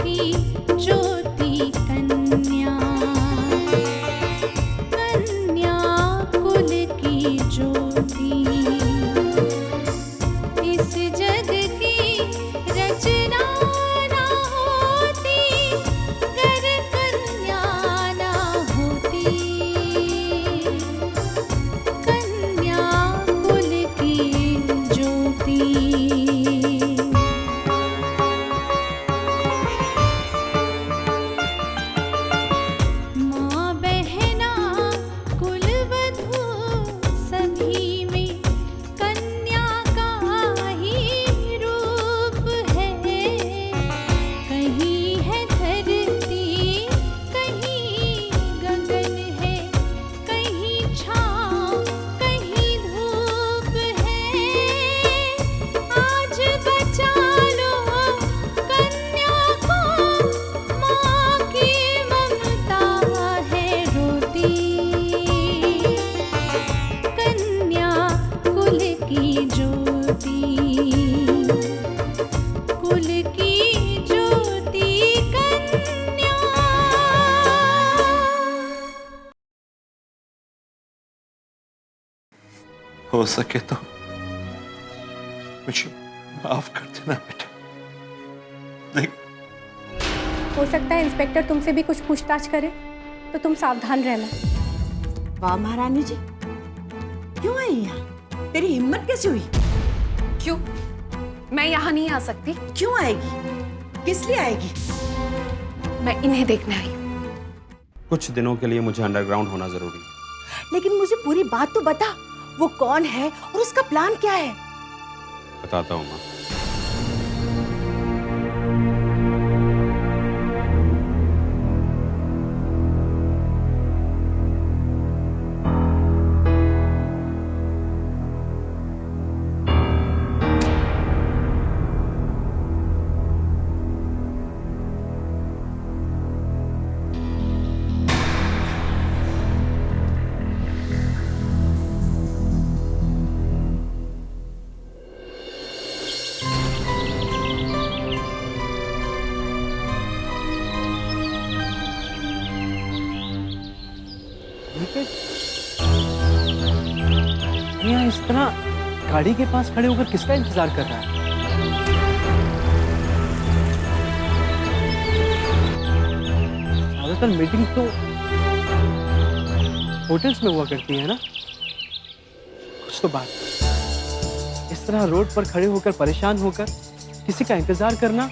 की ज्योति कन्या, कन्या कुल की ज्योति, इस जग की रचना ना होती गर कन्या ना होती, कन्या कुल की ज्योति। माँ बहना कुलवधू सभी में कन्या का ही रूप है, कहीं है धरती कहीं गगन है, कहीं छाँव कहीं धूप है, आज बचा लो कन्या को, माँ की ममता है रोती, कन्या कुल की ज्योति, कुल की ज्योति कन्या। हो सके तो मुझे माफ कर देना बेटा। नहीं, हो सकता है इंस्पेक्टर तुमसे भी कुछ पूछताछ करे, तो तुम सावधान रहना। वाह महारानी जी, क्यों आई यहाँ? तेरी हिम्मत कैसे हुई? क्यों? मैं यहाँ नहीं आ सकती? क्यों आएगी? किस लिए आएगी? मैं इन्हें देखने आई। कुछ दिनों के लिए मुझे अंडरग्राउंड होना जरूरी है। लेकिन मुझे पूरी बात तो बता, वो कौन है और उसका प्लान क्या है? बताता हूँ माँ। यहाँ इस तरह गाड़ी के पास खड़े होकर किसका इंतजार कर रहा है? ज्यादातर मीटिंग तो होटल्स में हुआ करती है ना। कुछ तो बात, इस तरह रोड पर खड़े होकर परेशान होकर किसी का इंतजार करना।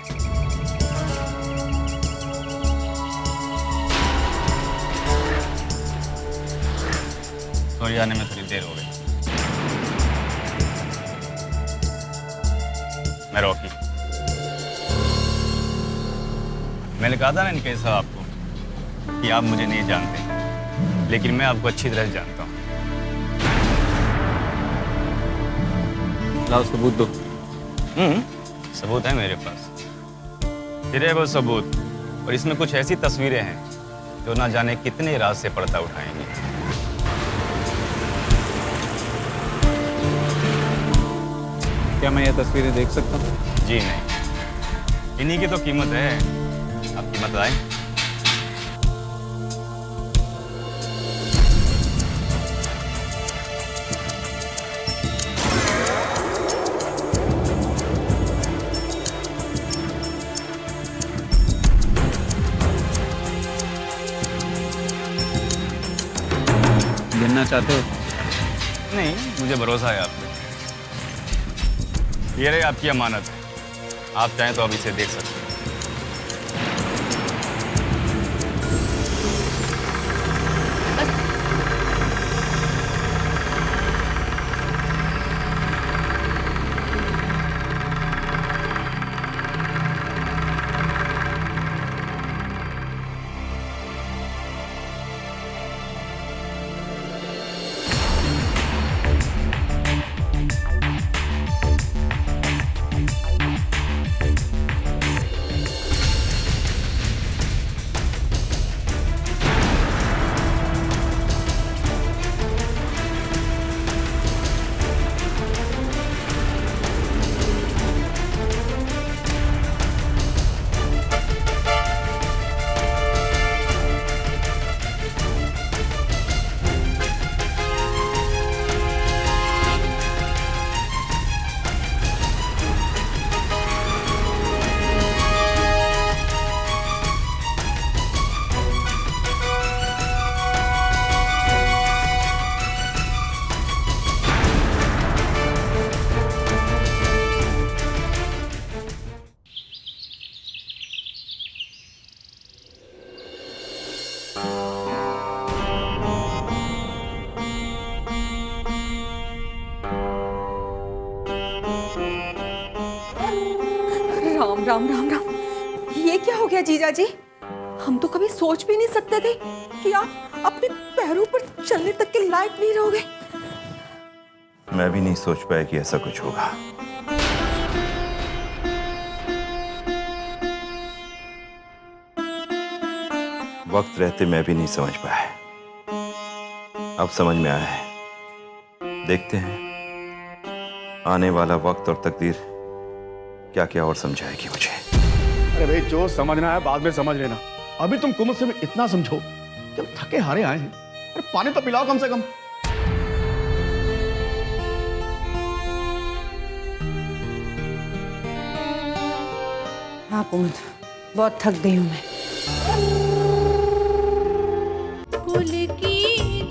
सॉरी, आने में थोड़ी देर हो गई। मैं रॉकी। मैंने कहा था ना इनके साहब आपको कि आप मुझे नहीं जानते, लेकिन मैं आपको अच्छी तरह जानता हूँ। लाओ सबूत दो। सबूत है मेरे पास, फिर है वो सबूत, और इसमें कुछ ऐसी तस्वीरें हैं जो ना जाने कितने राज से पर्दा उठाएंगी। क्या मैं ये तस्वीरें देख सकता हूँ? जी नहीं, इन्हीं की तो कीमत है। आप कीमत आए। गिनना चाहते हो? नहीं, मुझे भरोसा है आप पे। ये रही आपकी अमानत। आप चाहें तो अब इसे देख सकते हैं। राम राम राम, ये क्या हो गया जीजा जी? हम तो कभी सोच भी नहीं सकते थे कि आप अपने पैरों पर चलने तक के लायक नहीं रहोगे। मैं भी नहीं सोच पाया कि ऐसा कुछ होगा। वक्त रहते मैं भी नहीं समझ पाया, अब समझ में आया है। देखते हैं आने वाला वक्त और तकदीर क्या क्या और समझाएगी मुझे। अरे भाई, जो समझना है बाद में समझ लेना। अभी तुम कुमुद से भी इतना समझो कि हम थके हारे आए हैं। अरे पानी तो पिलाओ कम से कम। हाँ कुमुद, बहुत थक गई हूँ मैं। कुल की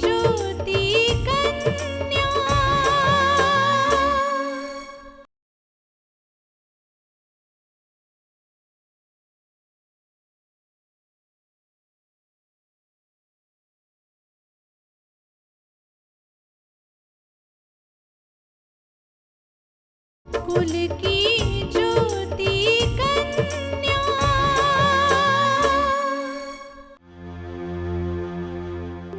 ज्योति कन्या। कुल की ज्योति कन्या।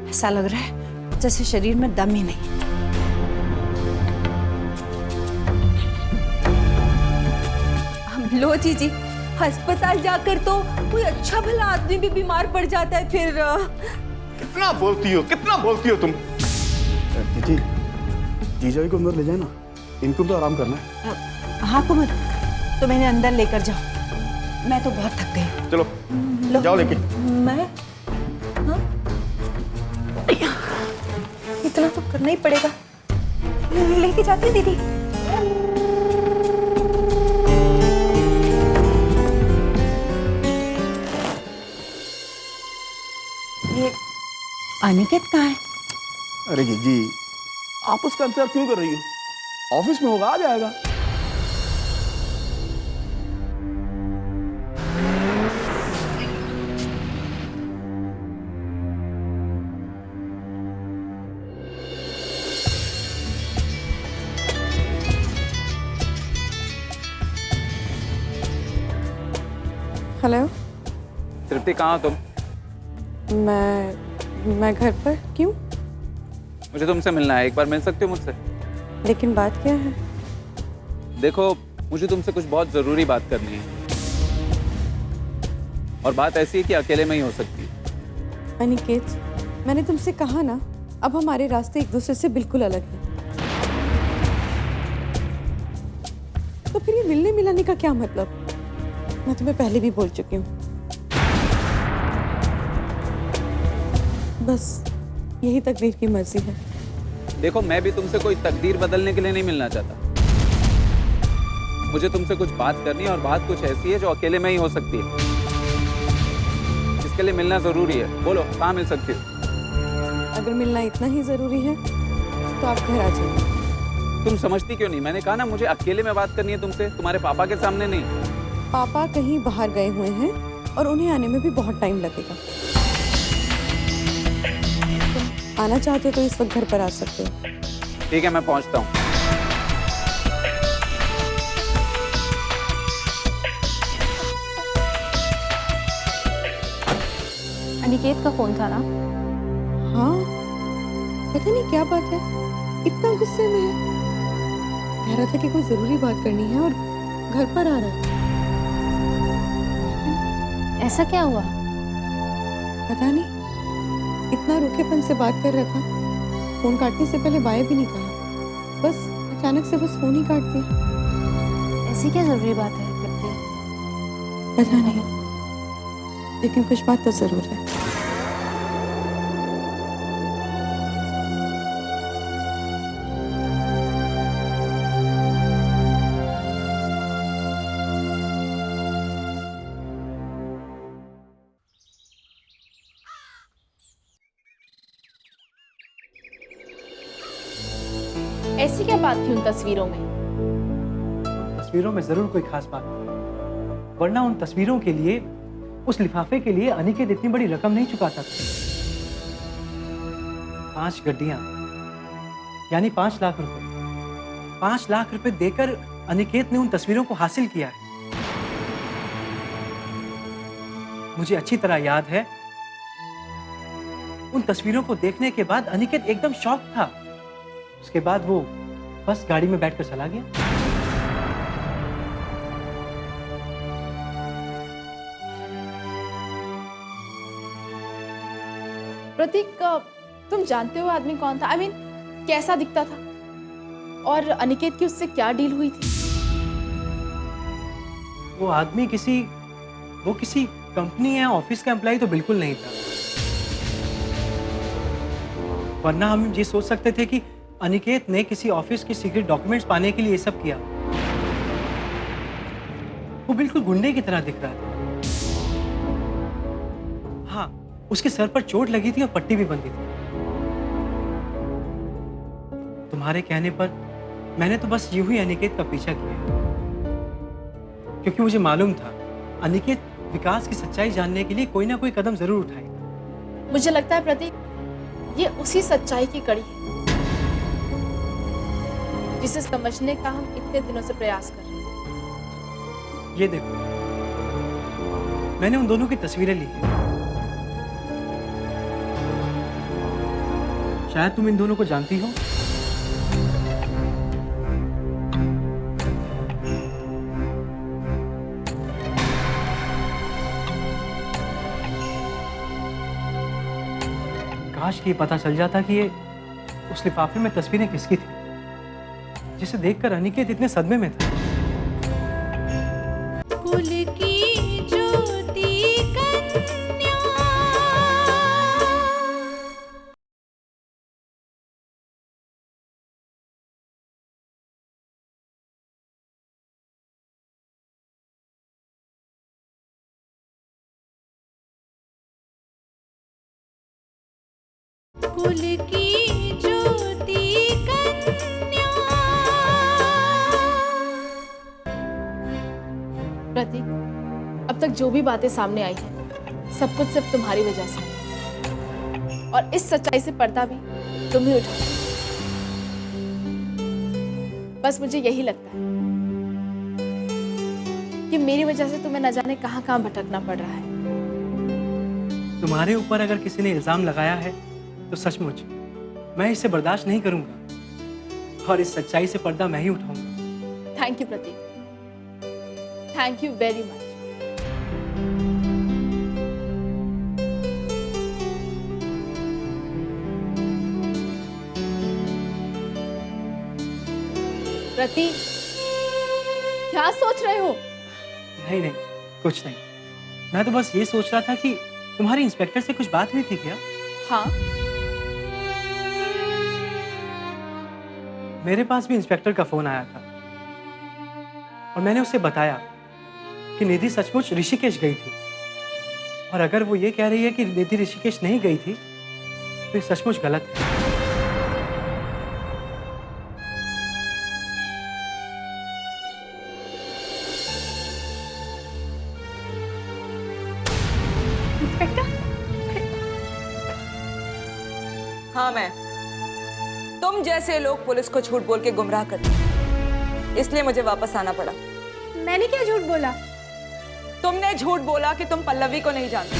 ऐसा लग रहा है जैसे शरीर में दम ही नहीं। लो जीजी, अस्पताल जाकर तो कोई अच्छा भला आदमी भी बीमार पड़ जाता है फिर। कितना बोलती हो तुम। जी, जीजा जी को अंदर ले जाए ना, इनको तो आराम करना है। हाँ कुमुद, तो मैंने अंदर लेकर जाओ, मैं तो बहुत थक गई। चलो जाओ लेके। मैं हाँ? इतना तो करना ही पड़ेगा। लेके जाती है दीदी। ये अनिकेत कहाँ है? अरे जी, आप उसका इंतजार क्यों कर रही हो? ऑफिस में होगा, आ जाएगा। हेलो। तृप्ति, कहाँ हो तुम? मैं घर पर। क्यों? मुझे तुमसे मिलना है। एक बार मिल सकते हो मुझसे? लेकिन बात क्या है? देखो, मुझे तुमसे कुछ बहुत जरूरी बात करनी है, और बात ऐसी है कि अकेले में ही हो सकती है। अनिकेत, मैंने तुमसे कहा ना, अब हमारे रास्ते एक दूसरे से बिल्कुल अलग हैं। तो फिर ये मिलने मिलाने का क्या मतलब? मैं तुम्हें पहले भी बोल चुकी हूँ। बस यही तकदीर की मर्जी है। देखो, मैं भी तुमसे कोई तकदीर बदलने के लिए नहीं मिलना चाहता। मुझे तुमसे कुछ बात करनी है, और बात कुछ ऐसी है जो अकेले में ही हो सकती है। इसके लिए मिलना जरूरी है। बोलो, कहाँ मिल सकती हो? अगर मिलना इतना ही जरूरी है तो आप घर आ जाइए। तुम समझती क्यों नहीं? मैंने कहा ना, मुझे अकेले में बात करनी है तुमसे, तुम्हारे पापा के सामने नहीं। पापा कहीं बाहर गए हुए हैं और उन्हें आने में भी बहुत टाइम लगेगा। आना चाहते हो तो इस वक्त घर पर आ सकते हो। ठीक है, मैं पहुंचता हूँ। अनिकेत का फोन था ना? हाँ, पता नहीं क्या बात है, इतना गुस्से में है। कह रहा था कि कोई जरूरी बात करनी है और घर पर आ रहा है। ऐसा क्या हुआ? पता नहीं, इतना रूखेपन से बात कर रहा था, फोन काटने से पहले बाय भी नहीं कहा। बस अचानक से बस फोन ही काट दिया। ऐसी क्या जरूरी बात है तृप्ति? पता नहीं, लेकिन कुछ बात तो जरूर है। ऐसी क्या बात थी उन तस्वीरों में? तस्वीरों में जरूर कोई खास बात थी, वरना उन तस्वीरों के लिए, उस लिफाफे के लिए अनिकेत इतनी बड़ी रकम नहीं चुकाता था। 5 गड्डियां, यानी 5 लाख रुपए। 5 लाख रुपए देकर अनिकेत ने उन तस्वीरों को हासिल किया है। मुझे अच्छी तरह याद है, उन तस्वीरों को देखने के बाद अनिकेत एकदम शॉक था। उसके बाद वो बस गाड़ी में बैठकर चला गया। प्रतीक, तुम जानते हो आदमी कौन था? I mean, कैसा दिखता था? और अनिकेत की उससे क्या डील हुई थी? वो आदमी किसी कंपनी या ऑफिस का एम्प्लॉय तो बिल्कुल नहीं था, वरना हम ये सोच सकते थे कि अनिकेत ने किसी ऑफिस के सीक्रेट डॉक्यूमेंट्स पाने के लिए ये सब किया। वो बिल्कुल गुंडे की तरह दिख रहा था। हाँ, उसके सर पर चोट लगी थी और पट्टी भी बंधी थी। तुम्हारे कहने पर मैंने तो बस यूं ही अनिकेत का पीछा किया, क्योंकि मुझे मालूम था अनिकेत विकास की सच्चाई जानने के लिए कोई ना कोई कदम जरूर उठाएगा। मुझे लगता है प्रतीक, ये उसी सच्चाई की कड़ी है जिसे समझने का हम इतने दिनों से प्रयास कर रहे हैं। ये देखो, मैंने उन दोनों की तस्वीरें ली हैं। शायद तुम इन दोनों को जानती हो। काश कि ये पता चल जाता कि ये उस लिफाफे में तस्वीरें किसकी थी, जिसे देखकर अनिकेत इतने सदमे में था। कुल की ज्योति कन्या। कुल की ज्योति कन्या। प्रतीक, अब तक जो भी बातें सामने आई हैं, सब कुछ सिर्फ तुम्हारी वजह से है। और इस सच्चाई से पर्दा भी तुम ही उठाओ। बस मुझे यही लगता है कि मेरी वजह से तुम्हें न जाने कहां भटकना पड़ रहा है। तुम्हारे ऊपर अगर किसी ने इल्जाम लगाया है तो सचमुच मैं इसे बर्दाश्त नहीं करूंगा, और इस सच्चाई से पर्दा मैं ही उठाऊंगा। Thank you Prateek, thank you very much. Prateek, क्या सोच रहे हो? नहीं नहीं, कुछ नहीं। मैं तो बस ये सोच रहा था कि तुम्हारी इंस्पेक्टर से कुछ बात हुई थी क्या? हाँ, मेरे पास भी इंस्पेक्टर का फोन आया था और मैंने उससे बताया कि निधि सचमुच ऋषिकेश गई थी, और अगर वो ये कह रही है कि निधि ऋषिकेश नहीं गई थी तो ये सचमुच गलत है। इंस्पेक्टर, हाँ मैं। तुम जैसे लोग पुलिस को झूठ बोल के गुमराह करते हैं, इसलिए मुझे वापस आना पड़ा। मैंने क्या झूठ बोला? तुमने झूठ बोला कि तुम पल्लवी को नहीं जानती।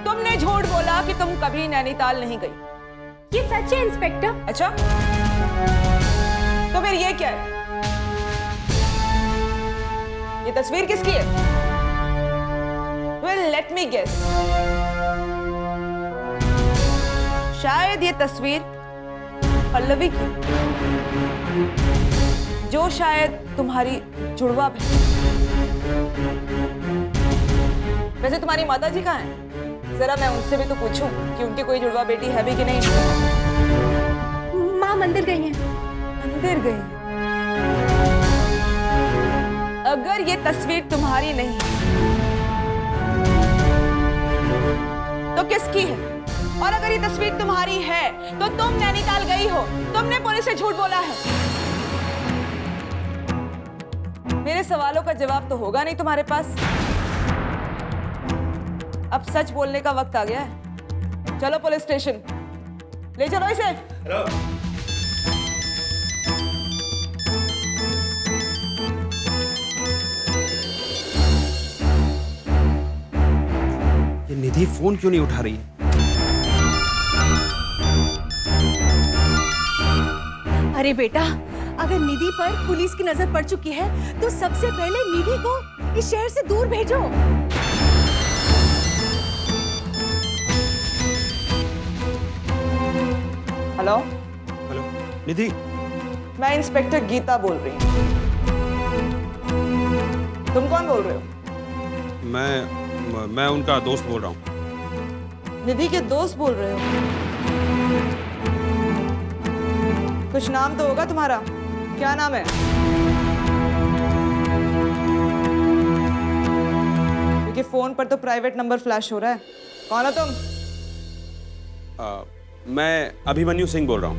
तुमने झूठ बोला कि तुम कभी नैनीताल नहीं गई। ये सच है इंस्पेक्टर। अच्छा, तो फिर ये क्या है? ये तस्वीर किसकी है? Well, let me guess. शायद ये तस्वीर पल्लवी की, जो शायद तुम्हारी जुड़वा बहन। वैसे तुम्हारी माता जी कहाँ हैं? जरा मैं उनसे भी तो पूछूं कि उनकी कोई जुड़वा बेटी है भी कि नहीं। माँ मंदिर गई हैं। मंदिर गई हैं? अगर ये तस्वीर तुम्हारी नहीं तो किसकी है? और अगर ये तस्वीर तुम्हारी है तो तुम नैनीताल गई हो, तुमने पुलिस से झूठ बोला है। मेरे सवालों का जवाब तो होगा नहीं तुम्हारे पास। अब सच बोलने का वक्त आ गया है। चलो पुलिस स्टेशन, ले चलो इसे। निधि फोन क्यों नहीं उठा रही है? अरे बेटा, अगर निधि पर पुलिस की नजर पड़ चुकी है तो सबसे पहले निधि को इस शहर से दूर भेजो। हेलो हेलो निधि, मैं इंस्पेक्टर गीता बोल रही हूँ। तुम कौन बोल रहे हो? मैं उनका दोस्त बोल रहा हूँ। निधि के दोस्त बोल रहे हो? कुछ नाम तो होगा तुम्हारा, क्या नाम है? क्योंकि फोन पर तो प्राइवेट नंबर फ्लैश हो रहा है। कौन हो तुम? मैं अभिमन्यु सिंह बोल रहा हूँ।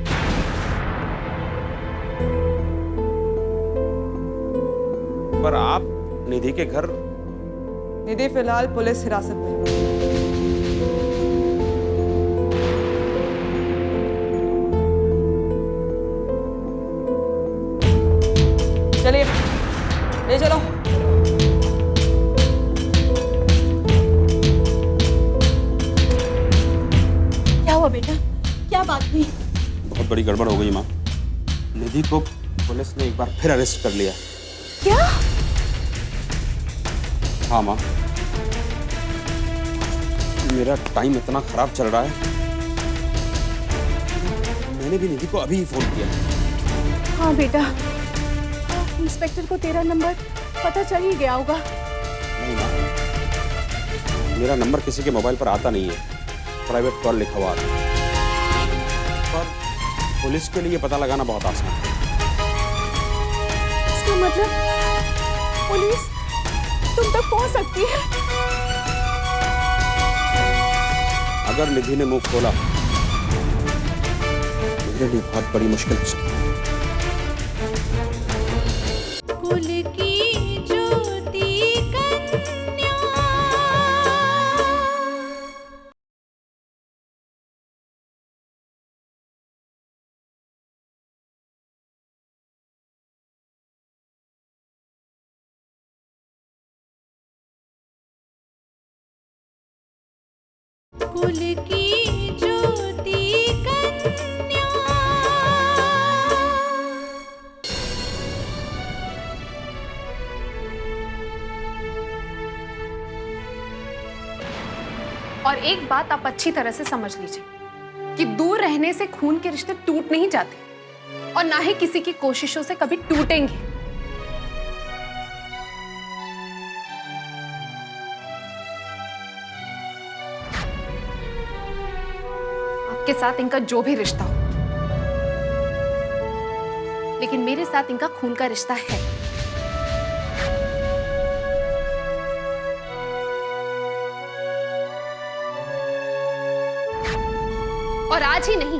पर आप निधि के घर? निधि फिलहाल पुलिस हिरासत में। चलिए ले चलो। क्या हुआ बेटा, क्या बात हुई? बहुत बड़ी गड़बड़ हो गई माँ। निधि को पुलिस ने एक बार फिर अरेस्ट कर लिया। क्या? हाँ माँ, मेरा टाइम इतना खराब चल रहा है, मैंने भी निधि को अभी ही फोन किया। हाँ बेटा, इंस्पेक्टर को तेरा नंबर पता चल ही गया होगा। नहीं माँ, मेरा नंबर किसी के मोबाइल पर आता नहीं है, प्राइवेट कॉल लिखा हुआ आता है। पर पुलिस के लिए पता लगाना बहुत आसान है। इसका मतलब पुलिस तुम तक पहुंच सकती है? अगर निधि ने मुंह खोला, मेरे लिए बहुत बड़ी मुश्किल हो सकती है। कुल की ज्योति कन्या। कुल की ज्योति कन्या। और एक बात आप अच्छी तरह से समझ लीजिए कि दूर रहने से खून के रिश्ते टूट नहीं जाते और ना ही किसी की कोशिशों से कभी टूटेंगे। आपके साथ इनका जो भी रिश्ता हो, लेकिन मेरे साथ इनका खून का रिश्ता है। और आज ही नहीं,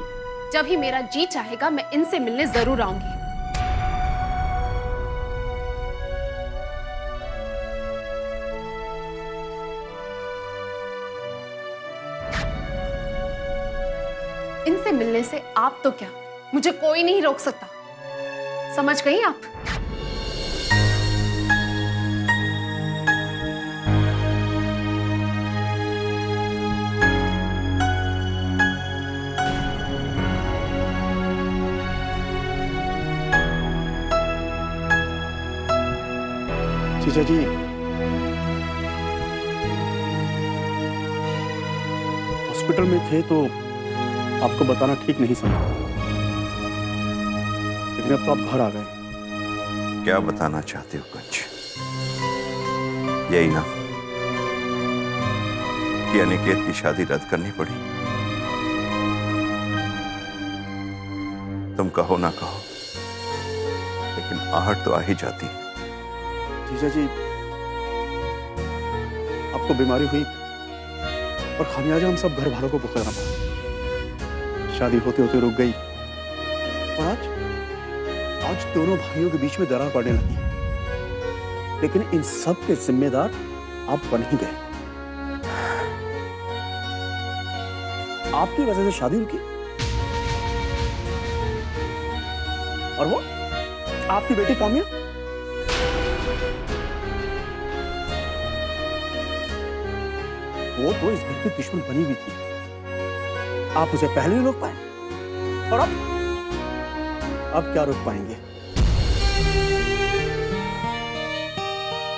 जब ही मेरा जी चाहेगा मैं इनसे मिलने जरूर आऊंगी। इनसे मिलने से आप तो क्या, मुझे कोई नहीं रोक सकता। समझ गई आप? जीजा जी, हॉस्पिटल में थे तो आपको बताना ठीक नहीं समझा, लेकिन अब तो आप घर आ गए। क्या बताना चाहते हो कंच? यही ना कि अनिकेत की शादी रद्द करनी पड़ी? तुम कहो ना कहो, लेकिन आहट तो आ ही जाती है। जीजा जी, आपको बीमारी हुई और खामियाजा हम सब घर वालों को भुगतना पड़ा। शादी होते होते रुक गई और आज दोनों भाइयों के बीच में दरार पड़ने लगी। लेकिन इन सब के जिम्मेदार आप बन ही गए। आपकी वजह से शादी रुकी और वो आपकी बेटी काम्या। वो तो इस घर की दुश्मन बनी हुई थी। आप उसे पहले ही रोक पाए और अब क्या रोक पाएंगे?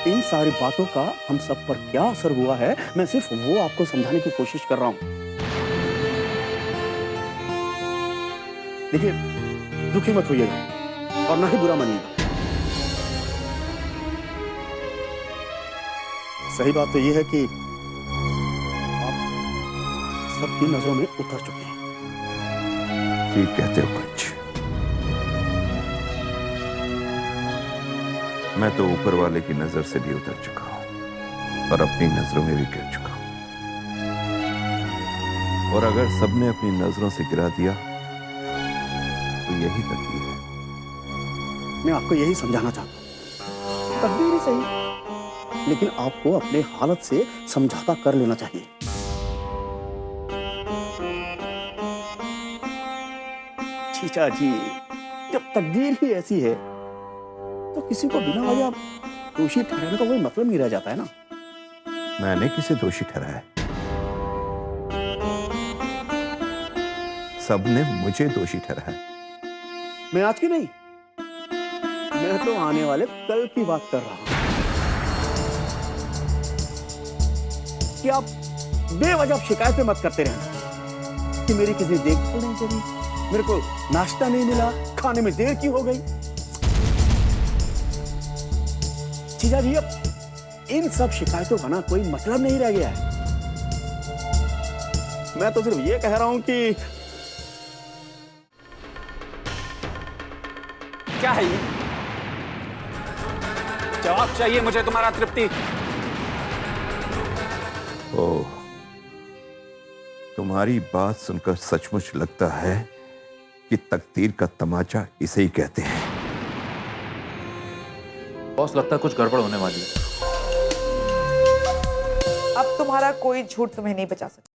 इन सारी बातों का हम सब पर क्या असर हुआ है, मैं सिर्फ वो आपको समझाने की कोशिश कर रहा हूं। देखिए, दुखी मत होइएगा और ना ही बुरा मानिएगा। सही बात तो यह है कि आप सबकी नजरों में उतर चुके हैं। ठीक कहते हो पंच। मैं तो ऊपर वाले की नजर से भी उतर चुका हूं और अपनी नजरों में भी गिर चुका हूं। और अगर सबने अपनी नजरों से गिरा दिया तो यही तकदीर है। मैं आपको यही समझाना चाहता हूं, तकदीर ही सही, लेकिन आपको अपने हालत से समझौता कर लेना चाहिए। चीचा जी, जब तकदीर ही ऐसी है तो किसी को बिना वजह दोषी ठहराने का कोई मतलब नहीं रह जाता है ना। मैंने किसे दोषी ठहराया? सबने मुझे दोषी ठहराया। मैं आज की नहीं, मैं तो आने वाले कल की बात कर रहा हूं कि आप बेवजह शिकायतें मत करते रहना कि मेरी किसी देखभाल नहीं करी, मेरे को नाश्ता नहीं मिला, खाने में देर क्यों हो गई। जीजा जी, अब इन सब शिकायतों का ना कोई मतलब नहीं रह गया है। मैं तो सिर्फ ये कह रहा हूं कि क्या है ये? जवाब चाहिए मुझे तुम्हारा, तृप्ति। ओह, तुम्हारी बात सुनकर सचमुच लगता है कि तकदीर का तमाचा इसे ही कहते हैं। बॉस, लगता है कुछ गड़बड़ होने वाली है। अब तुम्हारा कोई झूठ तुम्हें नहीं बचा सकता।